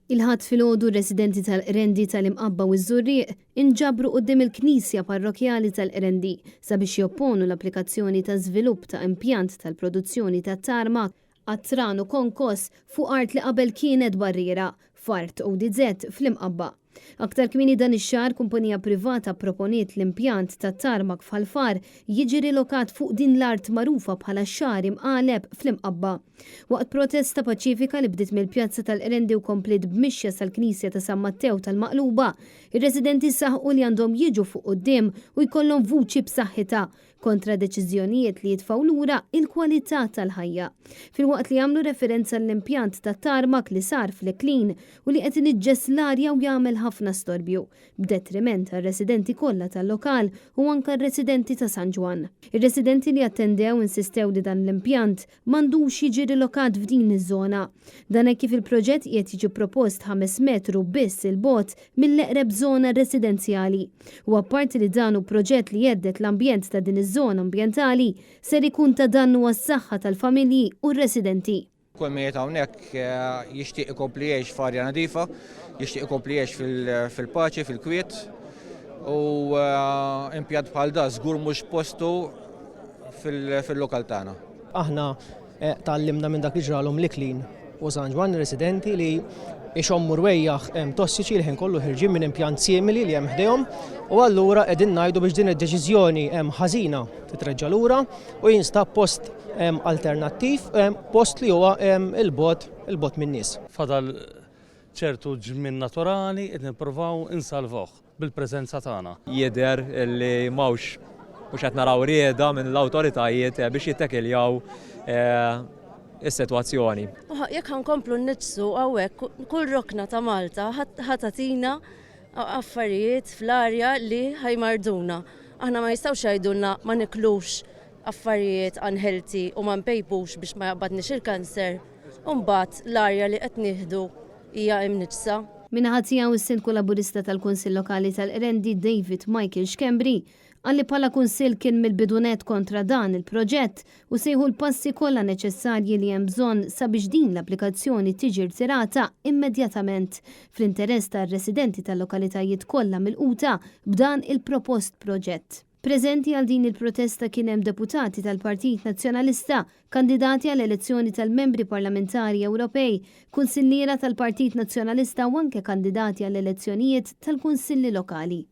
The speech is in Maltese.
Il-ħadd filgħodu r-residenti tal-Qrendi tal-Imqabba u ż-Żurrieq inġabru quddiem il-Knisja Parrokjali tal-Qrendi sabiex jopponu l-applikazzjoni ta' żvilupp ta' impjant tal-produzzjoni ta' tarmak għat-Tran u Konkos fuq art li qabel kienet barriera f'Art ODZ fl-Imqabba. Aktar kmieni dan ix-xahar kumpanija privata proponiet l-impjant ta' tarmak f'Ħalfar jiġi rilokat fuq din l-art magħrufa bħala xahar imqaleb fl-Imqabba. Waqt protesta paċifika li bdiet mill-Pjazza tal-Qrendi u komplet b'mixja sal-Knisja ta' San Mattew tal-Maqluba, ir-residenti saħqu li għandhom jiġu fuq quddiem u jkollhom vuċi b'saħħitha kontra deċiżjonijiet li jitfgħu lura il-kwalità tal-ħajja. Filwaqt li jagħmlu referenza l-impjant ta' tarmak li sar fl-Eklin u li qed iniġġess l-arja u jagħmel ħafna storbju, b'detriment għar-residenti kollha tal-lokal u anke r-residenti ta' San Ġwan. Ir-residenti li attendew insistew li dan l-impjant m'għandux jiġi rilokat f'din iż-żona. Dan hekk kif il-proġett qiegħed jiġi propost 5 metru biss il-bogħod mill-eqreb żona residenzjali. U apparti li dan hu proġett li jeddet l-ambjent ta' din iż-żona ambjentali ser ikun ta' dannu għas-saħħa tal-familji u r-residenti. Kull min hawnhekk jixtieq ikompli jgħix f'arja nadifa, jixtieq ikompli jgħix fil-paċi, fil-kwiet u impjant bħal da żgur mhux postu fil-lokal tagħna. Aħna tallimna minn dak li ġralhom l-Eklin u San Ġwan residenti li ixommu rwejjaħ tossiċi li ħin kollu ħirġin minn impjant simili li hemm ħdejhom u allura qegħdin ngħidu biex din id-deċiżjoni ħażina titreġġa' lura u jinstab post alternattiv, post li huwa il-bot min-nies. Fadal ċertu ġmien naturali qed nippruvaw insalvuh bil-preżenza tagħna. Jidher li mhux qed naraw rieda minn l-awtoritajiet biex jittekiljaw is-sitwazzjoni. Jekk ħankomplu nniġsu hawnhekk kull rokna ta' Malta ħatatina affarijiet fl-arja li ħajmarduna. Aħna ma jistgħux jgħidulna ma niklux affarijiet unhealthy u ma npejpux biex ma jaqbadniex il-kanser. U mbagħad l-arja li qed nieħdu hija imniġsa. Minnaħat tiegħu is-Sindku Laburista tal-Kunsill Lokali tal-Qrendi David Michael Xkembri għalli bħala kunsill kien mill-bidunet kontra dan il-proġett u sejħu l-passi kollha neċessarji li hemm bżonn sabiex din l-applikazzjoni tiġi rtirata immedjatament fl-interess tar-residenti tal-lokalitajiet kollha milquta b'dan il-propost proġett. Preżenti għal din il-protesta kien hemm deputati tal-Partit Nazzjonalista, kandidati għall elezzjoni tal-membri parlamentari Ewropej, kunsilliera tal-Partit Nazzjonalista u anke kandidati għall elezzjonijiet tal-kunsilli lokali.